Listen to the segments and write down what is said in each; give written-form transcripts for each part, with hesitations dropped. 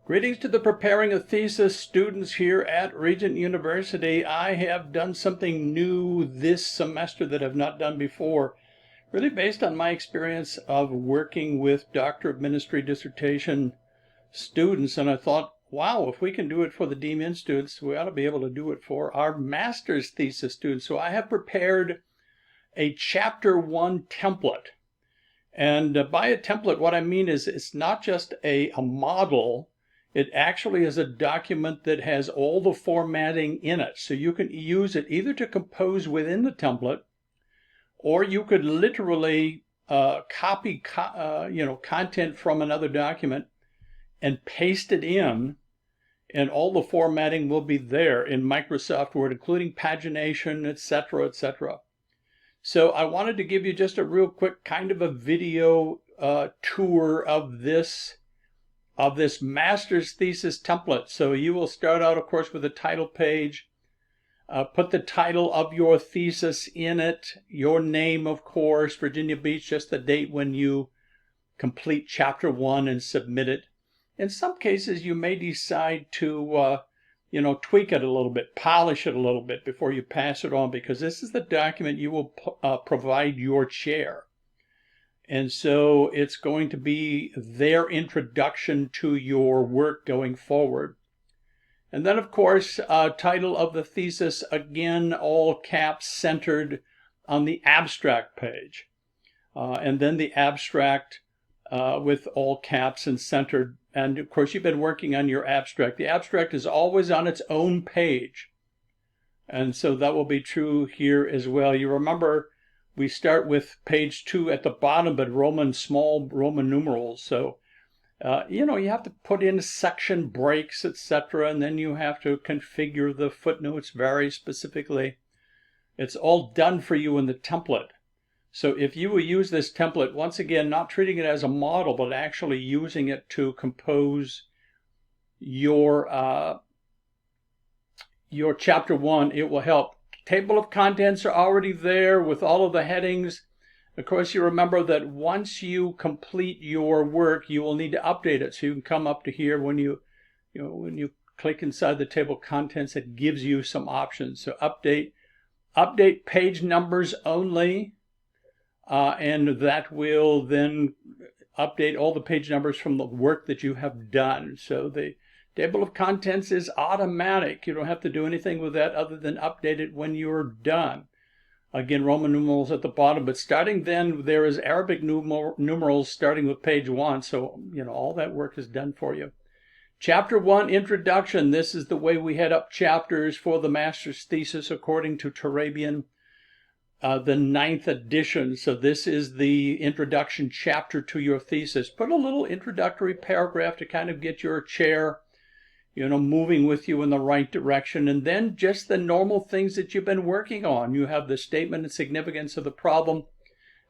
Greetings to the Preparing a Thesis students here at Regent University. I have done something new this semester that I've not done before, really based on my experience of working with Doctor of Ministry dissertation students. And I thought, wow, if we can do it for the DMin students, we ought to be able to do it for our master's thesis students. So I have prepared a Chapter One template. And by a template, what I mean is it's not just a model. It actually is a document that has all the formatting in it. So you can use it either to compose within the template, or you could literally copy content from another document and paste it in, and all the formatting will be there in Microsoft Word, including pagination, etc., etc. So I wanted to give you just a real quick kind of a video tour of this master's thesis template. So you will start out, of course, with a title page. Put the title of your thesis in it, your name, of course, Virginia Beach, just the date when you complete Chapter One and submit it. In some cases, you may decide to, tweak it a little bit, polish it a little bit before you pass it on, because this is the document you will provide your chair. And so it's going to be their introduction to your work going forward. And then, of course, title of the thesis, again, all caps, centered on the abstract page. And then the abstract with all caps and centered. And, of course, you've been working on your abstract. The abstract is always on its own page. And so that will be true here as well. You remember, we start with page 2 at the bottom, but small Roman numerals. So, you have to put in section breaks, etc. And then you have to configure the footnotes very specifically. It's all done for you in the template. So if you will use this template, once again, not treating it as a model, but actually using it to compose your Chapter One, it will help. Table of contents are already there with all of the headings. Of course, you remember that once you complete your work, you will need to update it. So you can come up to here when you click inside the table of contents, it gives you some options. So update page numbers only, and that will then update all the page numbers from the work that you have done. So the table of contents is automatic. You don't have to do anything with that other than update it when you're done. Again, Roman numerals at the bottom, but starting then, there is Arabic numerals starting with page 1. So, all that work is done for you. Chapter 1, Introduction. This is the way we head up chapters for the master's thesis according to Turabian, the 9th edition. So this is the introduction chapter to your thesis. Put a little introductory paragraph to kind of get your chair moving with you in the right direction. And then just the normal things that you've been working on. You have the statement and significance of the problem.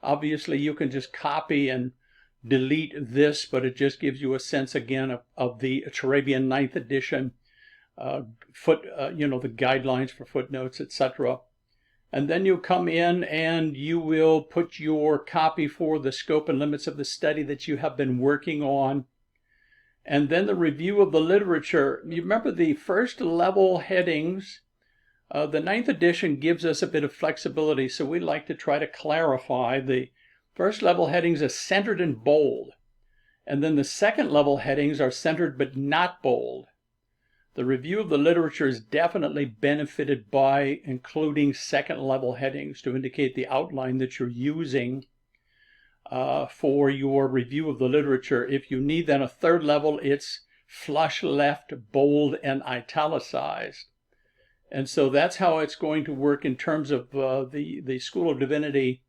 Obviously, you can just copy and delete this, but it just gives you a sense, again, of the Turabian 9th edition, the guidelines for footnotes, etc. And then you come in and you will put your copy for the scope and limits of the study that you have been working on. And then the review of the literature. You remember the first level headings. The 9th edition gives us a bit of flexibility, so we like to try to clarify. The first level headings are centered and bold. And then the second level headings are centered but not bold. The review of the literature is definitely benefited by including second level headings to indicate the outline that you're using for your review of the literature. If you need then a third level, it's flush left, bold, and italicized. And so that's how it's going to work in terms of the School of Divinity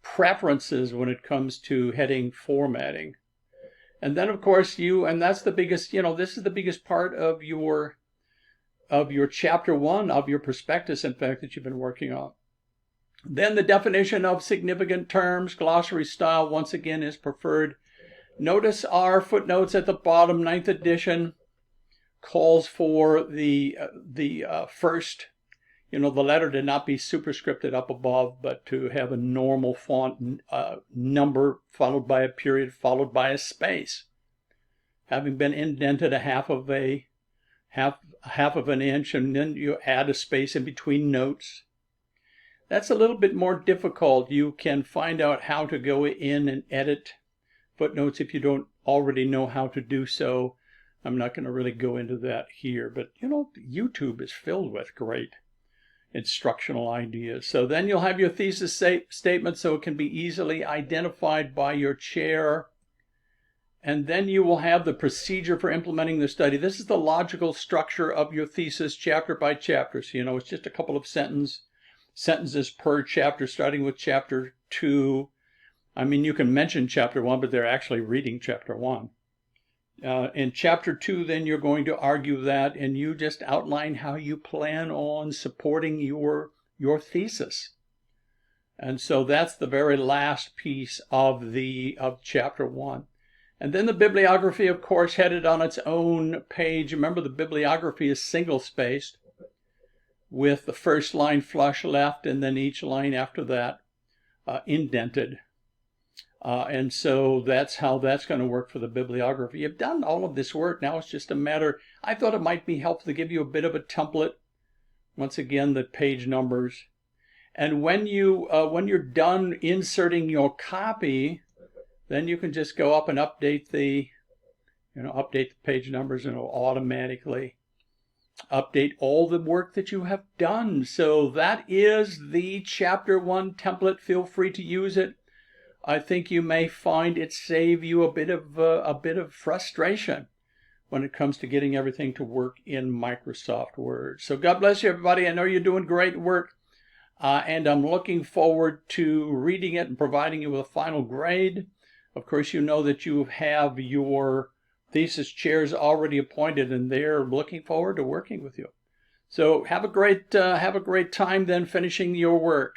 preferences when it comes to heading formatting. And then, of course, and that's the biggest, this is the biggest part of your Chapter One, of your prospectus, in fact, that you've been working on. Then the definition of significant terms, glossary style, once again, is preferred. Notice our footnotes at the bottom. 9th edition calls for the first, the letter to not be superscripted up above, but to have a normal font number followed by a period followed by a space. having been indented a half of an inch, and then you add a space in between notes. That's a little bit more difficult. You can find out how to go in and edit footnotes if you don't already know how to do so. I'm not going to really go into that here, but you know, YouTube is filled with great instructional ideas. So then you'll have your thesis statement so it can be easily identified by your chair. And then you will have the procedure for implementing the study. This is the logical structure of your thesis chapter by chapter. So, you know, it's just a couple of sentences per chapter, starting with chapter 2. I mean, you can mention chapter 1, but they're actually reading chapter 1. In chapter 2, then you're going to argue that, and you just outline how you plan on supporting your thesis. And so that's the very last piece of chapter 1. And then the bibliography, of course, headed on its own page. Remember, the bibliography is single-spaced with the first line flush left and then each line after that indented. And so that's how that's going to work for the bibliography. You've done all of this work. Now it's just a matter, I thought it might be helpful to give you a bit of a template. Once again, the page numbers. And when you're done inserting your copy, then you can just go up and update the page numbers, and it'll automatically update all the work that you have done. So that is the chapter 1 template. Feel free to use it. I think you may find it save you a bit of frustration when it comes to getting everything to work in Microsoft Word. So God bless you, everybody. I know you're doing great work, and I'm looking forward to reading it and providing you with a final grade. Of course, you know that you have your thesis chairs already appointed, and they're looking forward to working with you. So have a great time then finishing your work.